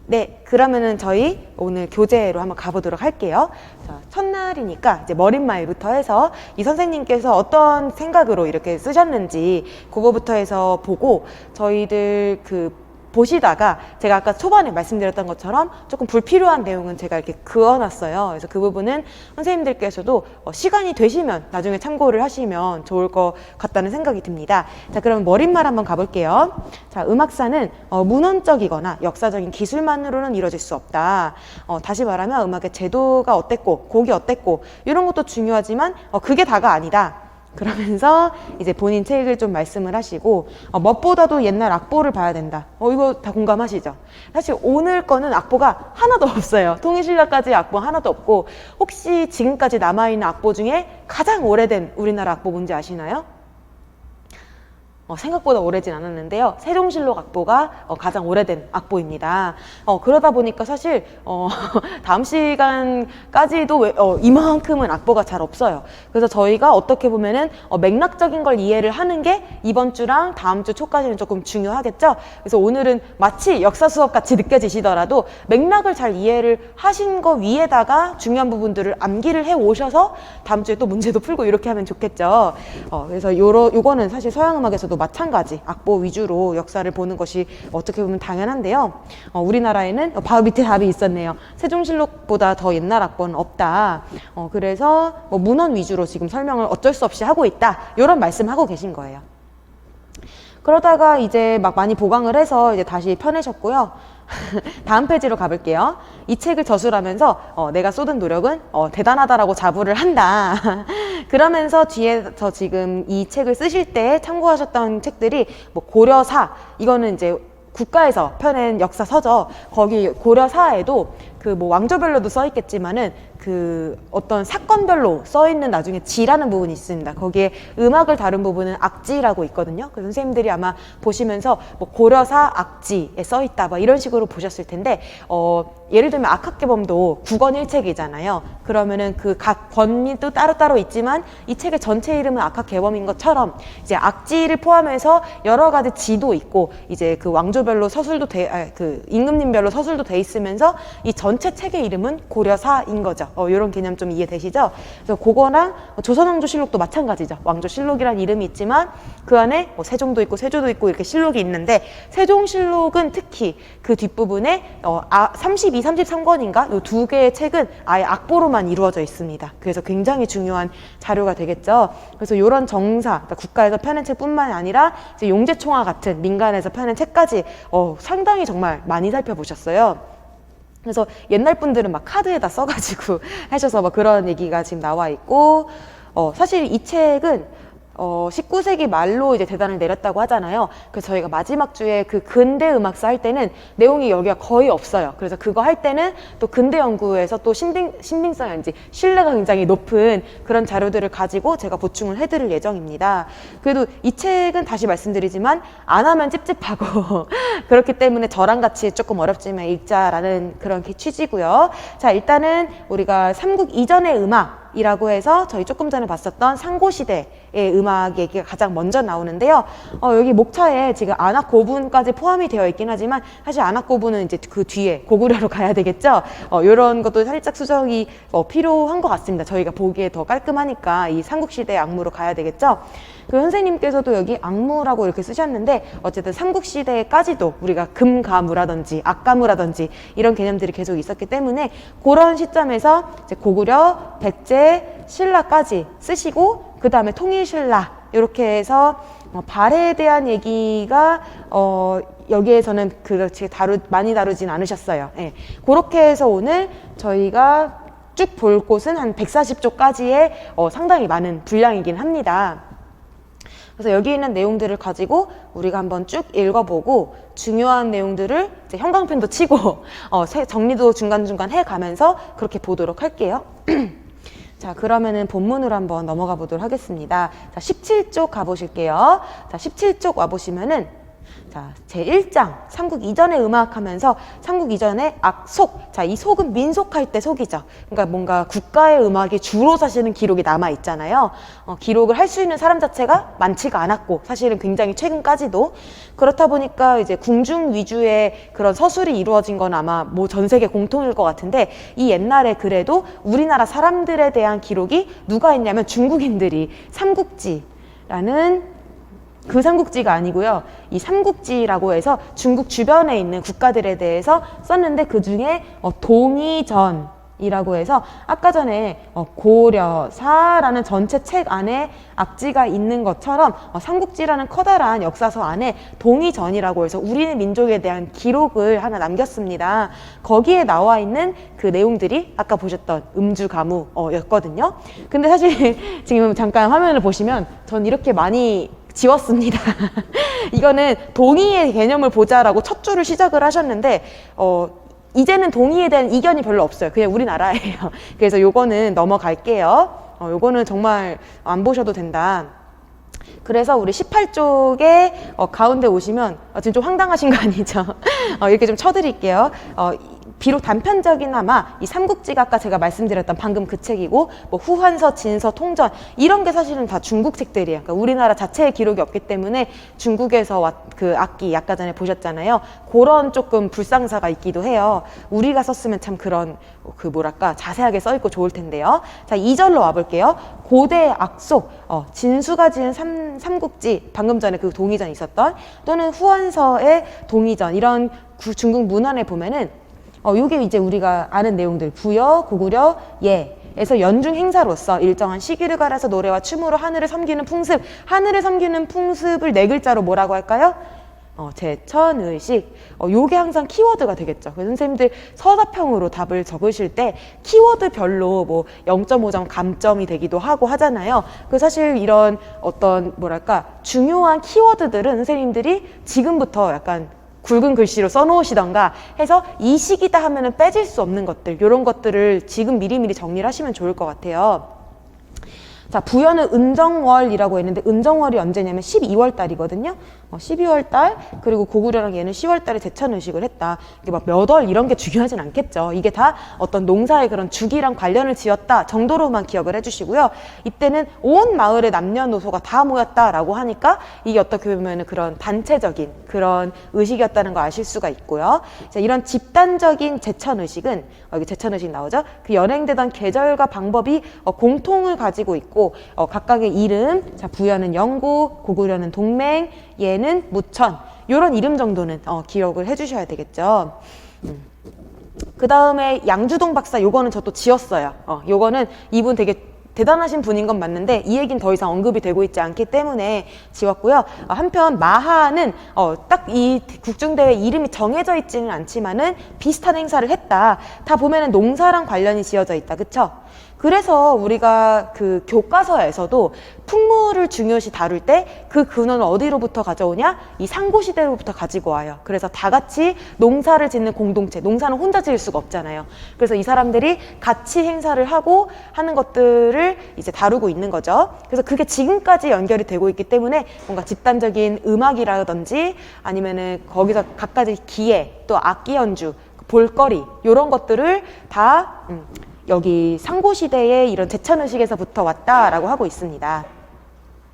네, 그러면은 저희 오늘 교재로 한번 가보도록 할게요. 자, 첫날이니까 이제 머릿말부터 해서 이 선생님께서 어떤 생각으로 이렇게 쓰셨는지 그거부터 해서 보고 저희들 보시다가 제가 아까 초반에 말씀드렸던 것처럼 조금 불필요한 내용은 제가 이렇게 그어놨어요. 그래서 그 부분은 선생님들께서도 시간이 되시면 나중에 참고를 하시면 좋을 것 같다는 생각이 듭니다. 자, 그럼 머릿말 한번 가볼게요. 자, 음악사는 문헌적이거나 역사적인 기술만으로는 이루어질 수 없다. 다시 말하면 음악의 제도가 어땠고 곡이 어땠고 이런 것도 중요하지만 그게 다가 아니다. 그러면서 이제 본인 책을 좀 말씀을 하시고 무엇보다도 옛날 악보를 봐야 된다. 이거 다 공감하시죠? 사실 오늘 거는 악보가 하나도 없어요. 통일신라까지 악보 하나도 없고 혹시 지금까지 남아있는 악보 중에 가장 오래된 우리나라 악보 뭔지 아시나요? 생각보다 오래진 않았는데요. 세종실록 악보가 가장 오래된 악보입니다. 그러다 보니까 사실 다음 시간까지도 이만큼은 악보가 잘 없어요. 그래서 저희가 어떻게 보면은 맥락적인 걸 이해를 하는 게 이번 주랑 다음 주 초까지는 조금 중요하겠죠. 그래서 오늘은 마치 역사 수업 같이 느껴지시더라도 맥락을 잘 이해를 하신 거 위에다가 중요한 부분들을 암기를 해 오셔서 다음 주에 또 문제도 풀고 이렇게 하면 좋겠죠. 그래서 요거는 사실 서양음악에서도 마찬가지 악보 위주로 역사를 보는 것이 어떻게 보면 당연한데요. 우리나라에는 바로 밑에 답이 있었네요. 세종실록보다 더 옛날 악보는 없다. 그래서 문헌 위주로 지금 설명을 어쩔 수 없이 하고 있다. 이런 말씀하고 계신 거예요. 그러다가 이제 막 많이 보강을 해서 이제 다시 펴내셨고요. 다음 페이지로 가볼게요. 이 책을 저술하면서 내가 쏟은 노력은 대단하다라고 자부를 한다. 그러면서 뒤에서 지금 이 책을 쓰실 때 참고하셨던 책들이 고려사, 이거는 이제 국가에서 펴낸 역사서죠. 거기 고려사에도 왕조별로도 써 있겠지만은 어떤 사건별로 써 있는 나중에 지라는 부분이 있습니다. 거기에 음악을 다룬 부분은 악지라고 있거든요. 그래서 선생님들이 아마 보시면서 고려사 악지에 써 있다 이런 식으로 보셨을 텐데 예를 들면 악학개범도 9권 1책이잖아요. 그러면은 각 권도 따로따로 있지만 이 책의 전체 이름은 악학개범인 것처럼 이제 악지를 포함해서 여러 가지 지도 있고 이제 왕조별로 서술도 임금님별로 서술도 돼 있으면서 이 전체 책의 이름은 고려사인 거죠. 이런 개념 좀 이해되시죠? 그래서 그거랑 조선왕조실록도 마찬가지죠. 왕조실록이라는 이름이 있지만 그 안에 세종도 있고 세조도 있고 이렇게 실록이 있는데 세종실록은 특히 그 뒷부분에 32, 33권인가 이 두 개의 책은 아예 악보로만 이루어져 있습니다. 그래서 굉장히 중요한 자료가 되겠죠. 그래서 이런 정사, 그러니까 국가에서 펴낸 책뿐만 아니라 이제 용제총화 같은 민간에서 펴낸 책까지 상당히 정말 많이 살펴보셨어요. 그래서 옛날 분들은 막 카드에다 써가지고 하셔서 그런 얘기가 지금 나와 있고, 사실 이 책은 19세기 말로 이제 대단을 내렸다고 하잖아요. 그래서 저희가 마지막 주에 근대 음악사 할 때는 내용이 여기가 거의 없어요. 그래서 그거 할 때는 또 근대 연구에서 또 신빙성인지 신뢰가 굉장히 높은 그런 자료들을 가지고 제가 보충을 해드릴 예정입니다. 그래도 이 책은 다시 말씀드리지만 안 하면 찝찝하고 그렇기 때문에 저랑 같이 조금 어렵지만 읽자라는 그런 취지고요. 자, 일단은 우리가 삼국 이전의 음악 이라고 해서 저희 조금 전에 봤었던 상고시대의 음악 얘기가 가장 먼저 나오는데요. 여기 목차에 지금 안악고분까지 포함이 되어 있긴 하지만 사실 안악고분은 이제 그 뒤에 고구려로 가야 되겠죠. 이런 것도 살짝 수정이 필요한 것 같습니다. 저희가 보기에 더 깔끔하니까 이 삼국시대 악무로 가야 되겠죠. 그 선생님께서도 여기 악무라고 이렇게 쓰셨는데 어쨌든 삼국시대까지도 우리가 금가무라든지 악가무라든지 이런 개념들이 계속 있었기 때문에 그런 시점에서 이제 고구려, 백제, 신라까지 쓰시고 그 다음에 통일신라 이렇게 해서 발해에 대한 얘기가 여기에서는 그렇게 많이 다루진 않으셨어요. 예. 그렇게 해서 오늘 저희가 쭉 볼 곳은 한 140조까지의 상당히 많은 분량이긴 합니다. 그래서 여기 있는 내용들을 가지고 우리가 한번 쭉 읽어보고 중요한 내용들을 이제 형광펜도 치고 정리도 중간중간 해가면서 그렇게 보도록 할게요. 자, 그러면은 본문으로 한번 넘어가 보도록 하겠습니다. 자, 17쪽 가보실게요. 자, 17쪽 와보시면은 자, 제1장 삼국 이전의 음악 하면서 삼국 이전의 악속. 자, 이 속은 민속할 때 속이죠. 그러니까 뭔가 국가의 음악이 주로 사실은 기록이 남아 있잖아요. 기록을 할 수 있는 사람 자체가 많지가 않았고 사실은 굉장히 최근까지도 그렇다 보니까 이제 궁중 위주의 그런 서술이 이루어진 건 아마 뭐 전 세계 공통일 것 같은데 이 옛날에 그래도 우리나라 사람들에 대한 기록이 누가 있냐면 중국인들이 삼국지라는 그 삼국지가 아니고요. 이 삼국지라고 해서 중국 주변에 있는 국가들에 대해서 썼는데 그 중에 동의전이라고 해서 아까 전에 고려사라는 전체 책 안에 악지가 있는 것처럼 삼국지라는 커다란 역사서 안에 동의전이라고 해서 우리 민족에 대한 기록을 하나 남겼습니다. 거기에 나와 있는 그 내용들이 아까 보셨던 음주가무였거든요. 근데 사실 지금 잠깐 화면을 보시면 전 이렇게 많이 지웠습니다. 이거는 동의의 개념을 보자라고 첫 줄을 시작을 하셨는데 이제는 동의에 대한 이견이 별로 없어요. 그냥 우리나라예요. 그래서 요거는 넘어갈게요. 요거는 정말 안 보셔도 된다. 그래서 우리 18쪽에 가운데 오시면 지금 좀 황당하신 거 아니죠? 이렇게 좀 쳐드릴게요. 비록 단편적이나마 이 삼국지가 아까 제가 말씀드렸던 방금 그 책이고 뭐 후한서, 진서, 통전 이런 게 사실은 다 중국 책들이에요. 그러니까 우리나라 자체의 기록이 없기 때문에 중국에서 그 악기 아까 전에 보셨잖아요. 그런 조금 불상사가 있기도 해요. 우리가 썼으면 참 그런 그 뭐랄까 자세하게 써있고 좋을 텐데요. 자, 2절로 와볼게요. 고대 악속 진수가 지은 삼국지 방금 전에 그 동의전 있었던 또는 후한서의 동의전 이런 중국 문헌에 보면은 요게 이제 우리가 아는 내용들 부여, 고구려, 예에서 연중 행사로서 일정한 시기를 가려서 노래와 춤으로 하늘을 섬기는 풍습 하늘을 섬기는 풍습을 네 글자로 뭐라고 할까요? 제천의식. 요게 항상 키워드가 되겠죠. 그래서 선생님들 서사평으로 답을 적으실 때 키워드별로 뭐 0.5점 감점이 되기도 하고 하잖아요. 그 사실 이런 어떤 뭐랄까 중요한 키워드들은 선생님들이 지금부터 약간 굵은 글씨로 써놓으시던가 해서 이 시기다 하면은 빼질 수 없는 것들, 이런 것들을 지금 미리미리 정리를 하시면 좋을 것 같아요. 자, 부여는 은정월이라고 했는데 은정월이 언제냐면 12월 달이거든요. 12월 달 그리고 고구려랑 얘는 10월 달에 제천의식을 했다. 이게 막 몇 월 이런 게 중요하진 않겠죠. 이게 다 어떤 농사의 그런 주기랑 관련을 지었다 정도로만 기억을 해주시고요. 이때는 온 마을의 남녀노소가 다 모였다라고 하니까 이게 어떻게 보면 그런 단체적인 그런 의식이었다는 걸 아실 수가 있고요. 자, 이런 집단적인 제천의식은 여기 제천의식 나오죠. 그 연행되던 계절과 방법이 공통을 가지고 있고 각각의 이름, 자 부여는 영구, 고구려는 동맹, 얘는 무천 이런 이름 정도는 기억을 해주셔야 되겠죠. 그 다음에 양주동 박사 요거는 저 또 지었어요. 요거는 이분 되게 대단하신 분인 건 맞는데 이 얘기는 더 이상 언급이 되고 있지 않기 때문에 지웠고요. 한편 마하는 딱 이 국중대회 이름이 정해져 있지는 않지만은 비슷한 행사를 했다. 다 보면은 농사랑 관련이 지어져 있다. 그쵸? 그래서 우리가 그 교과서에서도 풍물을 중요시 다룰 때 그 근원을 어디로부터 가져오냐? 이 상고시대로부터 가지고 와요. 그래서 다 같이 농사를 짓는 공동체, 농사는 혼자 지을 수가 없잖아요. 그래서 이 사람들이 같이 행사를 하고 하는 것들을 이제 다루고 있는 거죠. 그래서 그게 지금까지 연결이 되고 있기 때문에 뭔가 집단적인 음악이라든지 아니면은 거기서 각가지 기회, 또 악기 연주, 볼거리 이런 것들을 다 여기 상고시대의 이런 제천의식에서부터 왔다라고 하고 있습니다.